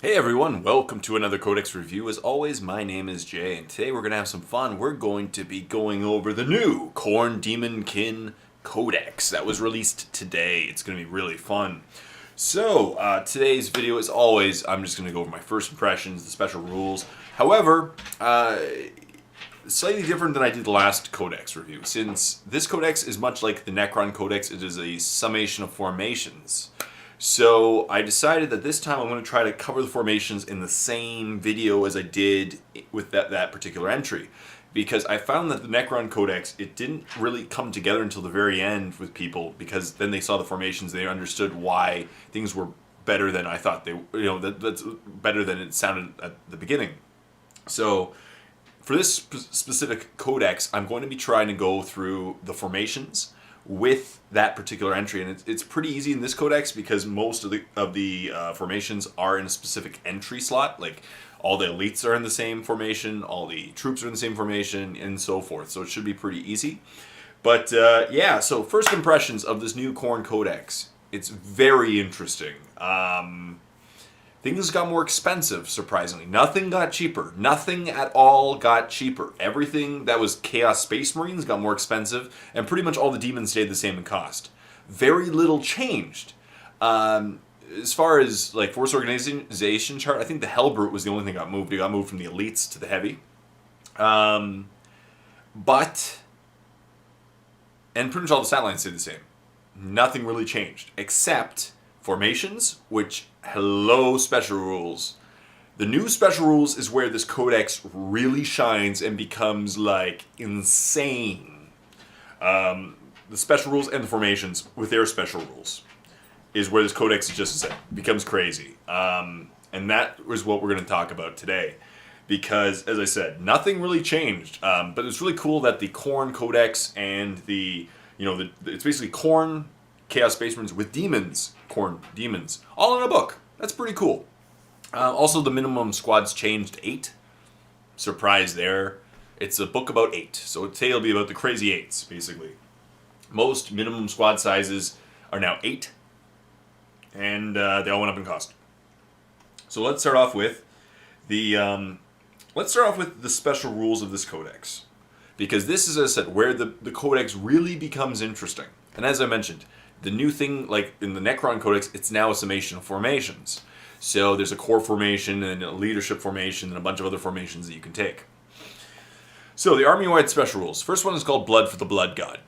Hey everyone, welcome to another Codex review. As always, my name is Jay, and today we're going to have some fun. We're going to be going over the new Khorne Daemonkin Codex that was released today. It's going to be really fun. So, today's video, as always, I'm just going to go over my first impressions, the special rules. However, slightly different than I did the last Codex review. Since this Codex is much like the Necron Codex, it is a summation of formations. So I decided that this time I'm going to try to cover the formations in the same video as I did with that particular entry. Because I found that the Necron Codex, it didn't really come together until the very end with people, because then they saw the formations, they understood why things were better than I thought they, that's better than it sounded at the beginning. So for this specific codex, I'm going to be trying to go through the formations with that particular entry, and it's pretty easy in this codex because most of the formations are in a specific entry slot. Like all the elites are in the same formation, all the troops are in the same formation, and so forth. So it should be pretty easy. But yeah, so first impressions of this new Khorne Codex. It's very interesting. Things got more expensive, surprisingly. Nothing got cheaper. Nothing at all got cheaper. Everything that was Chaos Space Marines got more expensive, and pretty much all the demons stayed the same in cost. Very little changed. As far as like force organization chart, I think the Hellbrute was the only thing that got moved. It got moved from the elites to the heavy. And pretty much all the stat lines stayed the same. Nothing really changed, except formations, which, hello special rules. The new special rules is where this codex really shines and becomes like insane. The special rules and the formations with their special rules is where this codex just becomes crazy. And that is what we're going to talk about today. Because, as I said, nothing really changed. But it's really cool that the Khorne Codex and it's basically Khorne Chaos Space Marines with demons, Khorne demons, all in a book. That's pretty cool. Also, the minimum squads changed 8. Surprise there. It's a book about 8, so today it'll be about the crazy 8s, basically. Most minimum squad sizes are now 8, and they all went up in cost. So let's start off with the special rules of this codex, because this is, as I said, where the codex really becomes interesting. And as I mentioned, the new thing, like in the Necron Codex, it's now a summation of formations. So there's a core formation and a leadership formation and a bunch of other formations that you can take. So the army-wide special rules. First one is called Blood for the Blood God.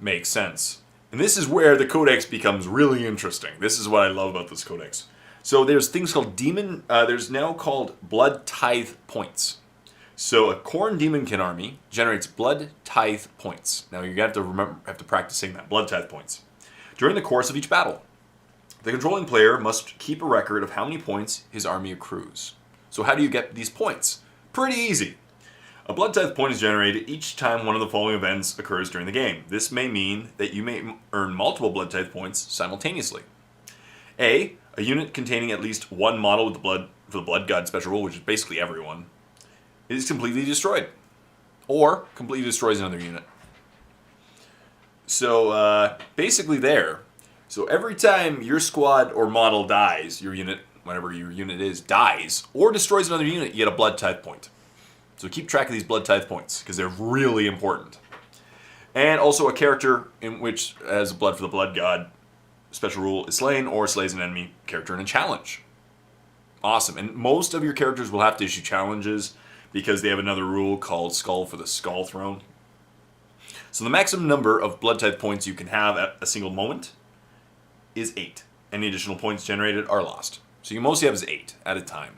Makes sense. And this is where the codex becomes really interesting. This is what I love about this codex. So there's things called there's now called blood tithe points. So a Khorne Daemonkin army generates blood tithe points. Now you have to practice saying that, blood tithe points, during the course of each battle. The controlling player must keep a record of how many points his army accrues. So how do you get these points? Pretty easy. A blood tithe point is generated each time one of the following events occurs during the game. This may mean that you may earn multiple blood tithe points simultaneously. A unit containing at least one model with for the Blood God special rule, which is basically everyone, is completely destroyed, or completely destroys another unit. So basically so every time your squad or model dies, your unit, whatever your unit is, dies, or destroys another unit, you get a blood tithe point. So keep track of these blood tithe points, because they're really important. And also a character in which has blood for the Blood God special rule is slain or slays an enemy character in a challenge. Awesome. And most of your characters will have to issue challenges because they have another rule called Skull for the Skull Throne. So the maximum number of blood tithe points you can have at a single moment is 8. Any additional points generated are lost. So you mostly have is 8 at a time.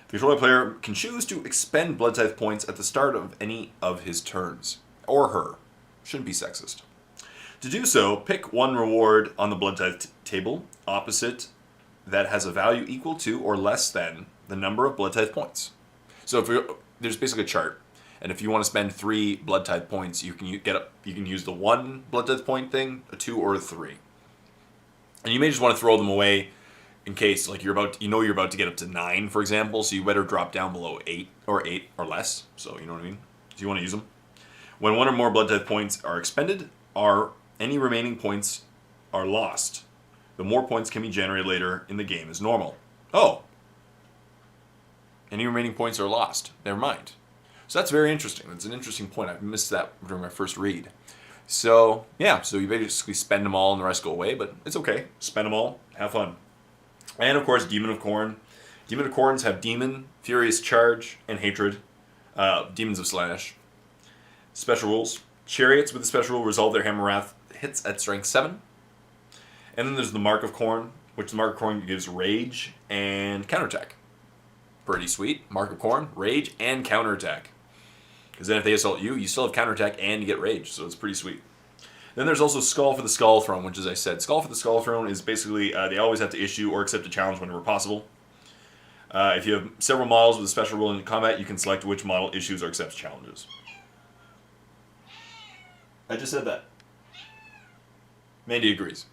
The controlling player can choose to expend blood tithe points at the start of any of his turns. Or her. Shouldn't be sexist. To do so, pick one reward on the blood tithe table opposite that has a value equal to or less than the number of blood tithe points. So there's basically a chart, and if you want to spend 3 blood tithe points, you can use the 1 blood tithe point thing, a 2, or a 3. And you may just want to throw them away in case, like you're about to get up to 9, for example. So you better drop down below 8 or less. So you know what I mean. So you want to use them. When 1 or more blood tithe points are expended, any remaining points are lost. The more points can be generated later in the game as normal. Oh, Any remaining points are lost. Never mind. So that's very interesting. That's an interesting point. I missed that during my first read. So, yeah, so you basically spend them all and the rest go away, but it's okay. Spend them all, have fun. And, of course, Demon of Khorne. Demon of Khornes have Demon, Furious Charge, and Hatred. Demons of Slash. Special rules. Chariots with the special rule resolve their Hammer Wrath hits at strength 7. And then there's the Mark of Khorne, which the Mark of Khorne gives Rage and Counterattack. Pretty sweet. Mark of Khorne, Rage, and Counterattack. Because then if they assault you, you still have Counterattack and you get Rage, so it's pretty sweet. Then there's also Skull for the Skull Throne, which, as I said, Skull for the Skull Throne is basically they always have to issue or accept a challenge whenever possible. If you have several models with a special rule in combat, you can select which model issues or accepts challenges. I just said that. Mandy agrees.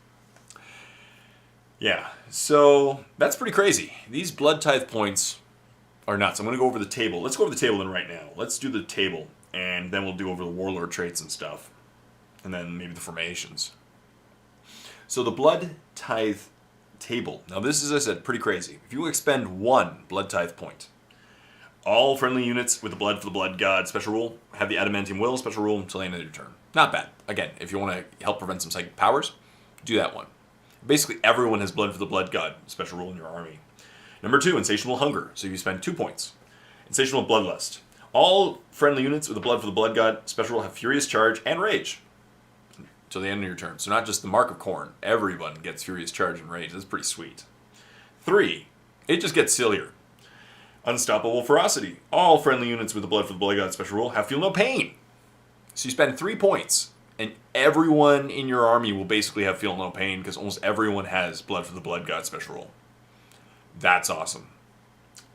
Yeah, so that's pretty crazy. These Blood Tithe points are nuts. I'm going to go over the table. Let's go over the table then right now. Let's do the table, and then we'll do over the Warlord traits and stuff. And then maybe the formations. So the Blood Tithe table. Now this is, as I said, pretty crazy. If you expend 1 Blood Tithe point, all friendly units with the Blood for the Blood God special rule have the Adamantium Will special rule until the end of your turn. Not bad. Again, if you want to help prevent some psychic powers, do that one. Basically, everyone has Blood for the Blood God special rule in your army. Number 2, Insatiable Hunger. So you spend 2 points. Insatiable Bloodlust. All friendly units with the Blood for the Blood God special rule have Furious Charge and Rage till the end of your turn. So not just the Mark of Khorne. Everyone gets Furious Charge and Rage. That's pretty sweet. 3, it just gets sillier. Unstoppable Ferocity. All friendly units with the Blood for the Blood God special rule have Feel No Pain. So you spend 3 points, and everyone in your army will basically have Feel No Pain because almost everyone has Blood for the Blood God special rule. That's awesome.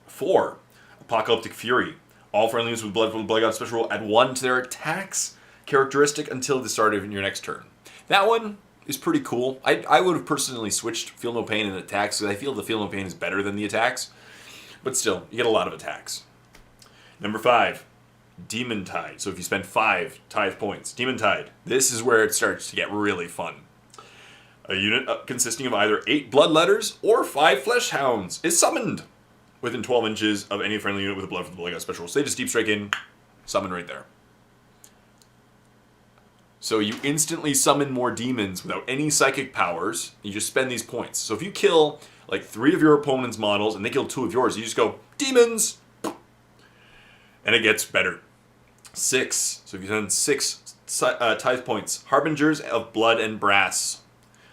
4, Apocalyptic Fury. All friendly units with Blood for the Blood God special rule add 1 to their attacks characteristic until the start of your next turn. That one is pretty cool. I would have personally switched Feel No Pain and attacks because I feel the Feel No Pain is better than the attacks. But still, you get a lot of attacks. Number 5, Demon Tide. So if you spend 5 tithe points, Demon Tide. This is where it starts to get really fun. A unit consisting of either 8 Blood Letters or 5 Flesh Hounds is summoned within 12 inches of any friendly unit with a Blood for the Blood God special rule. So they just deep strike in, summon right there. So you instantly summon more demons without any psychic powers. You just spend these points. So if you kill like 3 of your opponent's models and they kill 2 of yours, you just go, demons! And it gets better. 6. So if you spend 6 tithe points, Harbingers of Blood and Brass.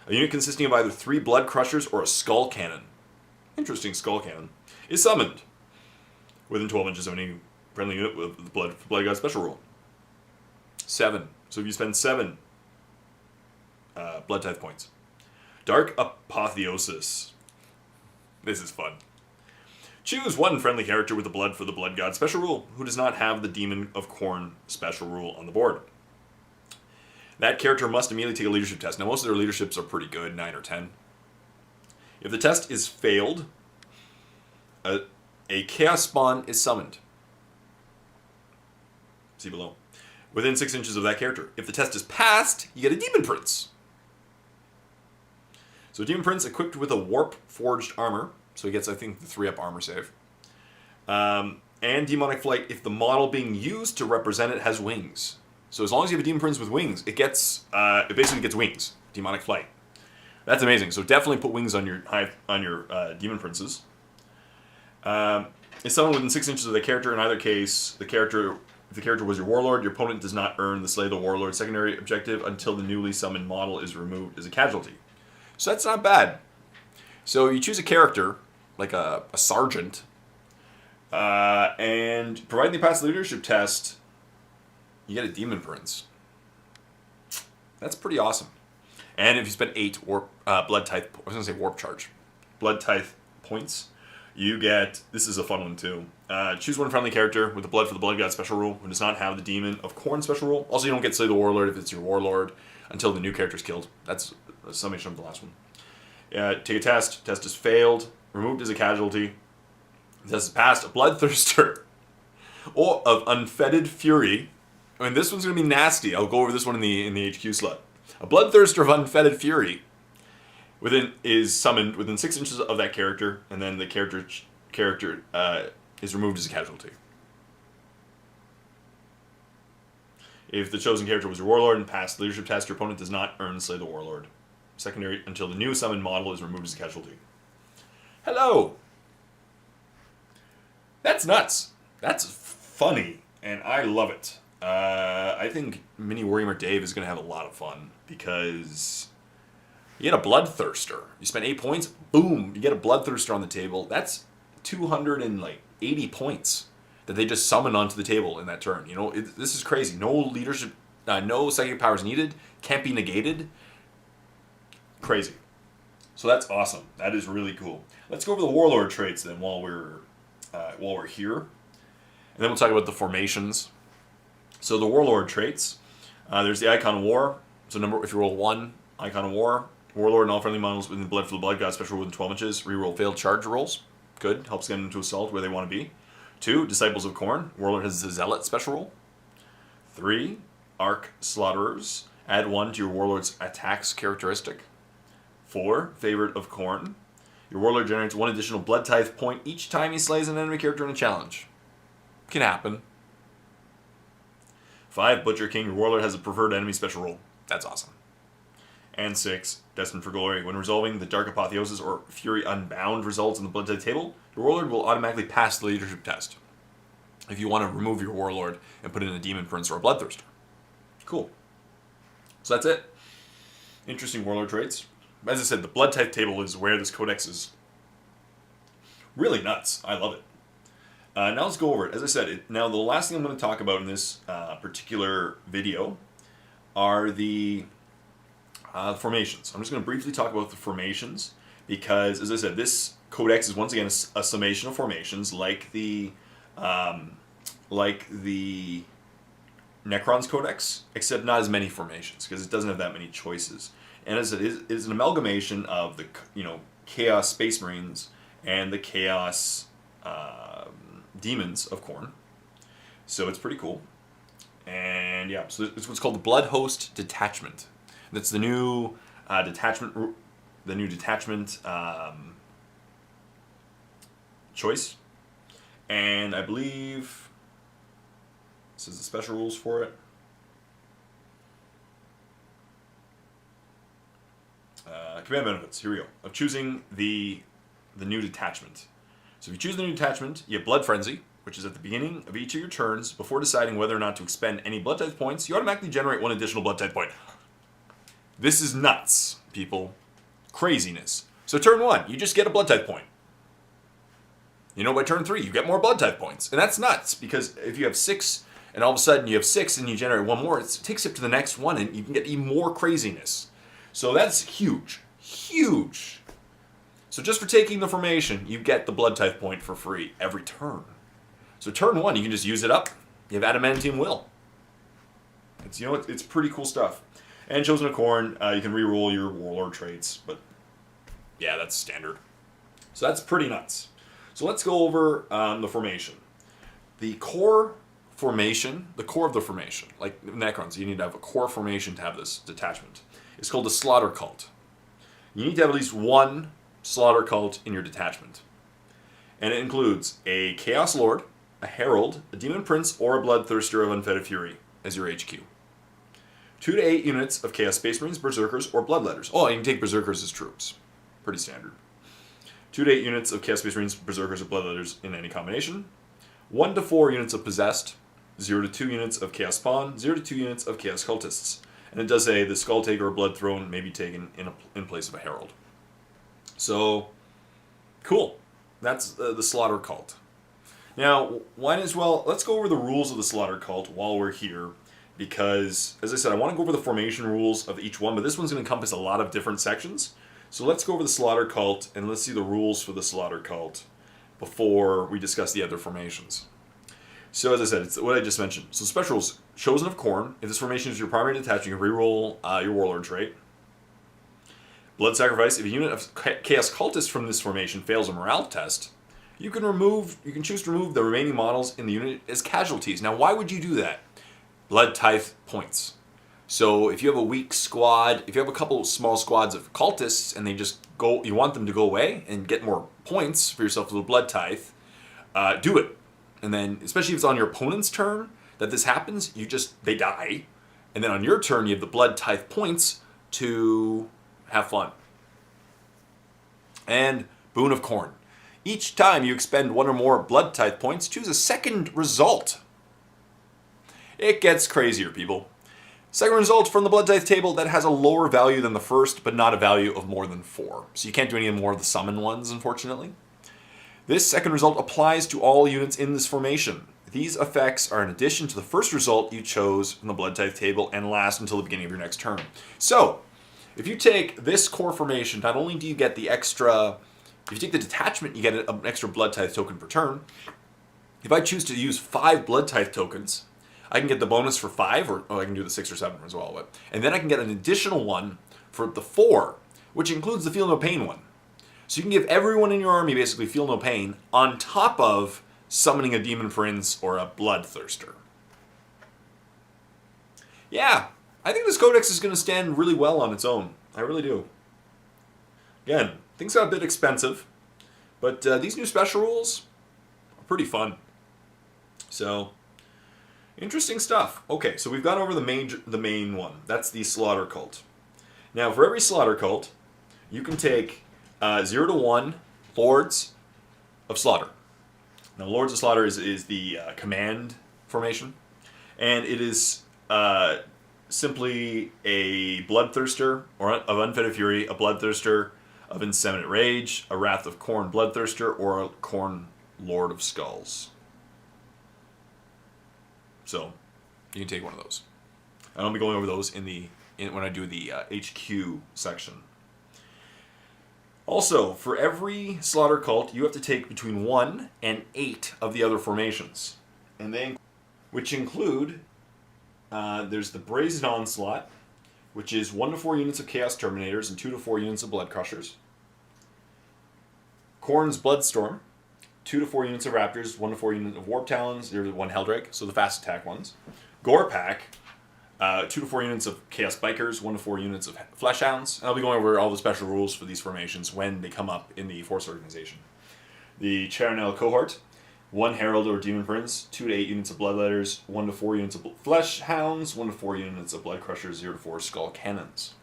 A unit consisting of either 3 Blood Crushers or a Skull Cannon. Interesting Skull Cannon. Is summoned within 12 inches of any friendly unit with the Blood for Blood God special rule. 7. So if you spend 7 Blood Tithe points. Dark Apotheosis. This is fun. Choose 1 friendly character with the Blood for the Blood God special rule who does not have the Demon of Khorne special rule on the board. That character must immediately take a leadership test. Now most of their leaderships are pretty good, 9 or 10. If the test is failed, a Chaos Spawn is summoned. See below. Within 6 inches of that character. If the test is passed, you get a Demon Prince. So Demon Prince equipped with a Warp Forged Armor. So he gets, I think, the 3-up armor save. And Demonic Flight if the model being used to represent it has wings. So as long as you have a Demon Prince with wings, it basically gets wings. Demonic Flight. That's amazing. So definitely put wings on your Demon Princes. It's summoned within 6 inches of the character. In either case, if the character was your Warlord, your opponent does not earn the Slay the Warlord secondary objective until the newly summoned model is removed as a casualty. So that's not bad. So you choose a character, like a sergeant, and providing they pass the leadership test, you get a Demon Prince. That's pretty awesome. And if you spend 8 Blood Tithe, I was going to say Warp Charge, Blood Tithe points, you get, this is a fun one too, choose 1 friendly character with the Blood for the Blood God special rule who does not have the Demon of Khorne special rule. Also, you don't get Slay the Warlord if it's your Warlord until the new character is killed. That's a summation of the last one. Take a test. Test is failed. Removed as a casualty. The test is passed. A Bloodthirster or of Unfettered Fury. I mean, this one's going to be nasty. I'll go over this one in the HQ slot. A Bloodthirster of Unfettered Fury is summoned within 6 inches of that character, and then the character is removed as a casualty. If the chosen character was your Warlord and passed the leadership test, your opponent does not earn Slay the Warlord. Secondary until the new summoned model is removed as a casualty. Hello! That's nuts. That's funny, and I love it. I think Mini Warhammer Dave is going to have a lot of fun, because you get a Bloodthirster. You spend 8 points, boom, you get a Bloodthirster on the table. That's 280 points that they just summon onto the table in that turn. You know, this is crazy. No leadership, no psychic powers needed, can't be negated. Crazy. So that's awesome. That is really cool. Let's go over the Warlord traits then while we're here. And then we'll talk about the formations. So the Warlord traits, there's the Icon of War. So if you roll 1, Icon of War. Warlord and all friendly models within Blood for the Blood God special within 12 inches. Reroll failed charge rolls. Good. Helps get them into assault where they want to be. 2, Disciples of Khorne. Warlord has the Zealot special roll. 3, Arc Slaughterers. Add 1 to your Warlord's attacks characteristic. 4, Favorite of Khorne. Your Warlord generates 1 additional Blood Tithe point each time he slays an enemy character in a challenge. Can happen. 5, Butcher King. Your Warlord has a preferred enemy special roll. That's awesome. And 6, Destined for Glory. When resolving the Dark Apotheosis or Fury Unbound results in the Blood Tithe table, your Warlord will automatically pass the leadership test if you want to remove your Warlord and put in a Demon Prince or a Bloodthirster. Cool. So that's it. Interesting Warlord traits. As I said, the Blood Tithe table is where this codex is really nuts. I love it. Now let's go over it. As I said, now the last thing I'm going to talk about in this particular video are the formations. I'm just going to briefly talk about the formations because, as I said, this codex is once again a summation of formations, like the Necron's codex, except not as many formations because it doesn't have that many choices. And as it is an amalgamation of the Chaos Space Marines and the Chaos Demons of Khorne. So it's pretty cool. And yeah, so it's what's called the Blood Host Detachment. That's the new detachment. The new detachment choice, and I believe this is the special rules for it. Command benefits. Here we go. Of choosing the new detachment. So if you choose the new detachment, you have Blood Frenzy, which is at the beginning of each of your turns. Before deciding whether or not to expend any Blood Tithe points, you automatically generate 1 additional Blood Tithe point. This is nuts, people. Craziness. So turn 1, you just get a Blood Tithe point. By turn 3, you get more Blood Tithe points. And that's nuts, because if you have 6, and all of a sudden you have 6 and you generate 1 more, it takes you up to the next one, and you can get even more craziness. So that's huge. Huge. So just for taking the formation, you get the Blood Tithe point for free every turn. So turn 1, you can just use it up. You have Adamantium Will. It's pretty cool stuff. And Chosen of Khorne, you can reroll your Warlord traits, but yeah, that's standard. So that's pretty nuts. So let's go over the formation. The core formation, the core of the formation, like Necrons, you need to have a core formation to have this detachment. It's called the Slaughter Cult. You need to have at least 1 Slaughter Cult in your detachment. And it includes a Chaos Lord, a Herald, a Demon Prince, or a Bloodthirster of Unfettered Fury as your HQ. 2 to 8 units of Chaos Space Marines, Berserkers, or Bloodletters. Oh, you can take Berserkers as troops. Pretty standard. 2 to 8 units of Chaos Space Marines, Berserkers, or Bloodletters in any combination. 1 to 4 units of Possessed. 0 to 2 units of Chaos Spawn. 0 to 2 units of Chaos Cultists. And it does say the Skull Taker or Blood Throne may be taken in place of a Herald. So, cool. That's the Slaughter Cult. Now, let's go over the rules of the Slaughter Cult while we're here. Because, as I said, I want to go over the formation rules of each one, but this one's going to encompass a lot of different sections. So let's go over the Slaughter Cult, and let's see the rules for the Slaughter Cult before we discuss the other formations. So, as I said, it's what I just mentioned. So, special rules. Chosen of Khorne. If this formation is your primary detachment, you can reroll your Warlord trait. Blood Sacrifice. If a unit of Chaos Cultists from this formation fails a morale test, you can choose to remove the remaining models in the unit as casualties. Now, why would you do that? Blood Tithe points. So if you have a weak squad, if you have a couple of small squads of cultists and they just go, you want them to go away and get more points for yourself with a Blood Tithe, do it. And then, especially if it's on your opponent's turn that this happens, they die. And then on your turn, you have the blood tithe points to have fun. And Boon of Khorne. Each time you expend one or more blood tithe points, choose a second result. It gets crazier, people. Second result from the blood tithe table that has a lower value than the first, but not a value of more than 4. So you can't do any more of the summon ones, unfortunately. This second result applies to all units in this formation. These effects are in addition to the first result you chose from the blood tithe table and last until the beginning of your next turn. So, if you take this core formation, not only do you get the extra, if you take the detachment, you get an extra blood tithe token per turn. If I choose to use 5 blood tithe tokens, I can get the bonus for 5, or I can do the 6 or 7 as well. And then I can get an additional one for the 4, which includes the Feel No Pain one. So you can give everyone in your army basically Feel No Pain on top of summoning a Demon Prince or a Bloodthirster. Yeah, I think this codex is going to stand really well on its own. I really do. Again, things got a bit expensive, but these new special rules are pretty fun. So, interesting stuff. Okay, so we've gone over the main one. That's the Slaughter Cult. Now, for every Slaughter Cult, you can take 0 to 1 Lords of Slaughter. Now, Lords of Slaughter is the command formation, and it is simply a Bloodthirster of Unfettered Fury, a Bloodthirster of Inseminate Rage, a Wrath of Khorne Bloodthirster, or a Khorne Lord of Skulls. So, you can take one of those. And I'll be going over those when I do the HQ section. Also, for every Slaughter Cult, you have to take between 1 and 8 of the other formations. Which include, there's the Brazen Onslaught, which is 1 to 4 units of Chaos Terminators and 2 to 4 units of Blood Crushers. Khorne's Bloodstorm, 2 to 4 units of Raptors, 1 to 4 units of Warp Talons, there's 1 Helldrake, so the fast attack ones. Gore Pack, 2 to 4 units of Chaos Bikers, 1 to 4 units of Flesh Hounds. And I'll be going over all the special rules for these formations when they come up in the Force Organization. The Charonel Cohort, 1 Herald or Demon Prince, 2 to 8 units of Bloodletters, 1 to 4 units of Flesh Hounds, 1 to 4 units of Blood Crushers, 0 to 4 Skull Cannons.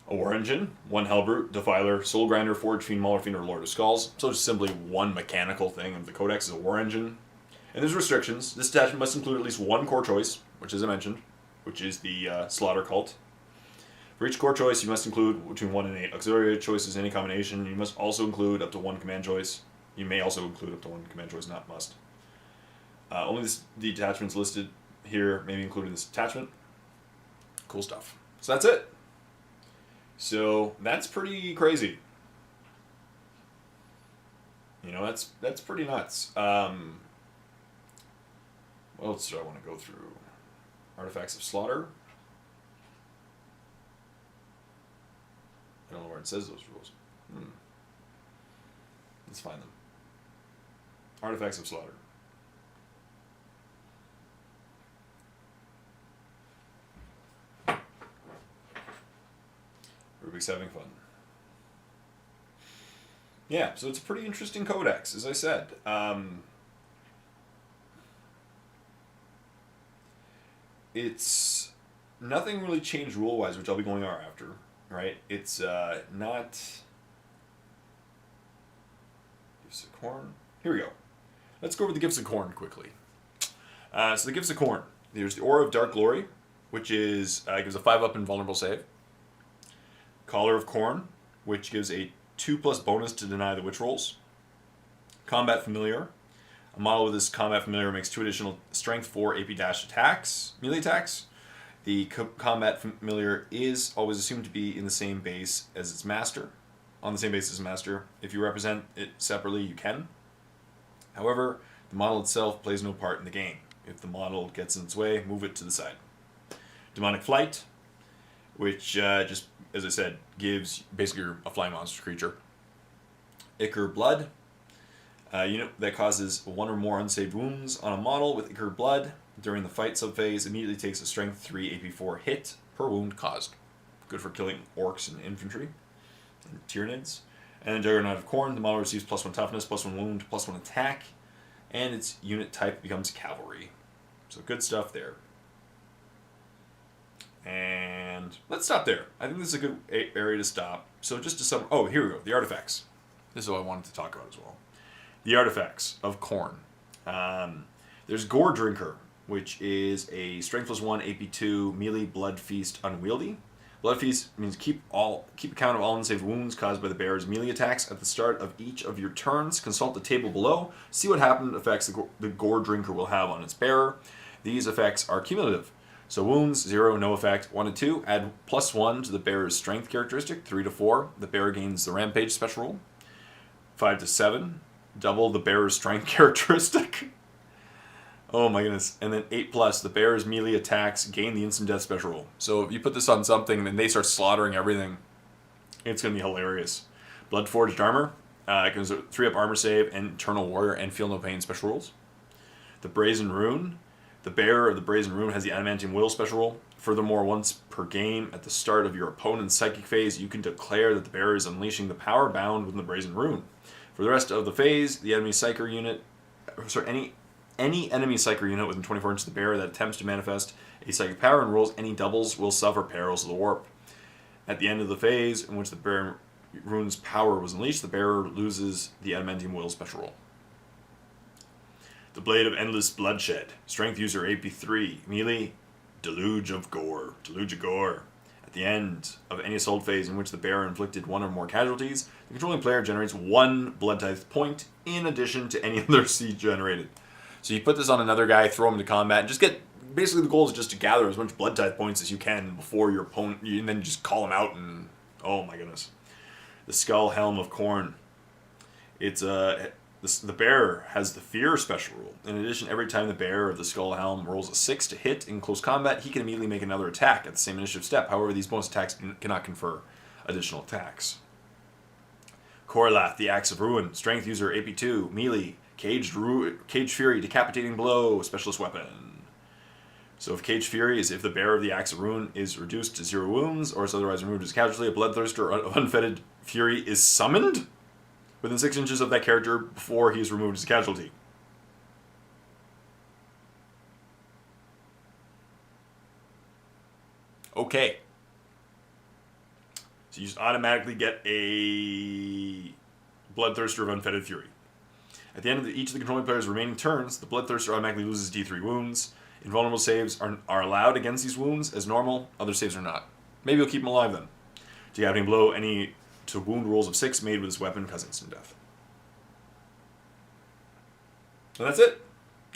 A War Engine, 1 Hellbrute, Defiler, Soul Grinder, Forge Fiend, Mauler Fiend, or Lord of Skulls. So just simply one mechanical thing of the Codex is a War Engine. And there's restrictions. This detachment must include at least 1 core choice, which as I mentioned, which is the Slaughter Cult. For each core choice, you must include between 1 and 8 auxiliary choices in any combination. You must also include up to 1 command choice. You may also include up to 1 command choice, not must. Only the detachments listed here may be included in this detachment. Cool stuff. So that's it. So that's pretty crazy. You know, that's pretty nuts. What else do I want to go through? Artifacts of Slaughter. I don't know where it says those rules. Let's find them. Artifacts of Slaughter. Rubik's having fun. Yeah, so it's a pretty interesting codex, as I said. It's nothing really changed rule-wise, which I'll be going over after, right? It's not... Gifts of Khorne. Here we go. Let's go over the Gifts of Khorne quickly. So the Gifts of Khorne. There's the Aura of Dark Glory, which is gives a 5-up invulnerable save. Collar of Khorne, which gives a 2+ bonus to deny the witch rolls. Combat Familiar. A model with this Combat Familiar makes 2 additional Strength 4 AP dash attacks, melee attacks. The Combat Familiar is always assumed to be in the same base as its master. On the same base as master. If you represent it separately, you can. However, the model itself plays no part in the game. If the model gets in its way, move it to the side. Demonic Flight, which just, as I said, gives basically a flying monster creature. Ichor Blood, unit that causes 1 or more unsaved wounds on a model with Ichor Blood during the fight subphase immediately takes a Strength 3 AP4 hit per wound caused. Good for killing orcs and infantry and Tyranids. And then Juggernaut of Khorne, the model receives +1 toughness, +1 wound, +1 attack, and its unit type becomes cavalry. So good stuff there. And let's stop there. I think this is a good area to stop. So just to sum, oh, here we go, the artifacts. This is what I wanted to talk about as well. The artifacts of Khorne. There's Gore Drinker, which is a Strength +1, AP2, melee Blood Feast unwieldy. Blood Feast means keep account of all unsaved wounds caused by the bearer's melee attacks at the start of each of your turns. Consult the table below. See what happened effects the Gore Drinker will have on its bearer. These effects are cumulative. So wounds, 0, no effect. 1 to 2, add +1 to the bearer's strength characteristic. 3 to 4, the bearer gains the Rampage special rule. 5 to 7, double the bearer's strength characteristic. Oh my goodness. And then 8+, the bearer's melee attacks gain the instant death special rule. So if you put this on something and they start slaughtering everything, it's going to be hilarious. Bloodforged armor. It gives a 3-up armor save and Eternal Warrior and Feel No Pain special rules. The Brazen Rune. The bearer of the Brazen Rune has the Adamantium Will special rule. Furthermore, once per game, at the start of your opponent's psychic phase, you can declare that the bearer is unleashing the power bound within the Brazen Rune. For the rest of the phase, the enemy psyker unit, any enemy psyker unit within 24 inches of the bearer that attempts to manifest a psychic power and rolls any doubles will suffer perils of the warp. At the end of the phase in which the bearer rune's power was unleashed, the bearer loses the Adamantium Will special rule. The Blade of Endless Bloodshed. Strength user AP3. Melee. Deluge of Gore. Deluge of Gore. At the end of any assault phase in which the bearer inflicted 1 or more casualties, the controlling player generates 1 Blood Tithe point in addition to any other seed generated. So you put this on another guy, throw him into combat, and just get... Basically the goal is just to gather as much Blood Tithe points as you can before your opponent, and then just call him out and... Oh my goodness. The Skull Helm of Khorne. It's the bearer has the Fear special rule. In addition, every time the bearer of the Skull Helm rolls a 6 to hit in close combat, he can immediately make another attack at the same initiative step. However, these bonus attacks cannot confer additional attacks. Korlath, the Axe of Ruin. Strength user AP2. Melee. Caged Fury. Decapitating Blow. Specialist weapon. So if Caged Fury is if the bearer of the Axe of Ruin is reduced to 0 wounds or is otherwise removed as casualty, a Bloodthirster of Unfettered Fury is summoned within 6 inches of that character before he is removed as a casualty. Okay. So you just automatically get a Bloodthirster of Unfettered Fury. At the end of each of the controlling player's remaining turns, the Bloodthirster automatically loses D3 wounds. Invulnerable saves are allowed against these wounds as normal. Other saves are not. Maybe you'll keep him alive then. Decapitating Blow any to wound rolls of 6 made with this weapon cause instant death. And that's it.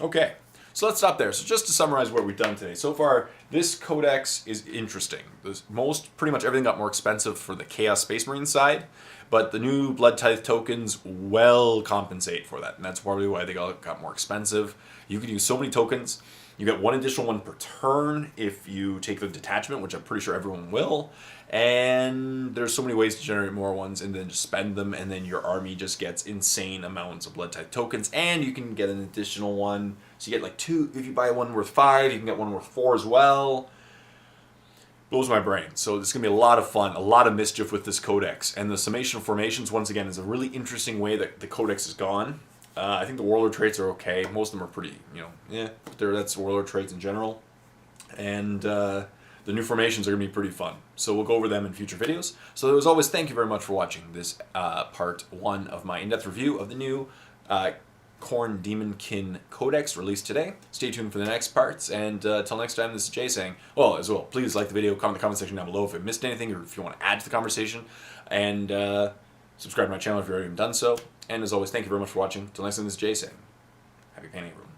Okay. So let's stop there. So just to summarize what we've done today. So far, this codex is interesting. Pretty much everything got more expensive for the Chaos Space Marine side, but the new Blood Tithe tokens well compensate for that, and that's probably why they got more expensive. You could use so many tokens. You get 1 additional one per turn if you take the detachment, which I'm pretty sure everyone will. And there's so many ways to generate more ones and then just spend them, and then your army just gets insane amounts of Blood Tithe tokens, and you can get an additional one. So you get like 2, if you buy one worth 5, you can get one worth 4 as well. Blows my brain. So it's going to be a lot of fun, a lot of mischief with this codex. And the summation of formations, once again, is a really interesting way that the codex has gone. I think the Warlord Traits are okay. Most of them are pretty, that's Warlord Traits in general. And the new formations are going to be pretty fun. So we'll go over them in future videos. So as always, thank you very much for watching this part 1 of my in-depth review of the new Khorne Daemonkin Codex released today. Stay tuned for the next parts, and until next time, this is Jay saying, please like the video, comment in the comment section down below if you missed anything, or if you want to add to the conversation, and subscribe to my channel if you already haven't done so. And as always, thank you very much for watching. Until next time, this is Jay saying, happy painting, everyone.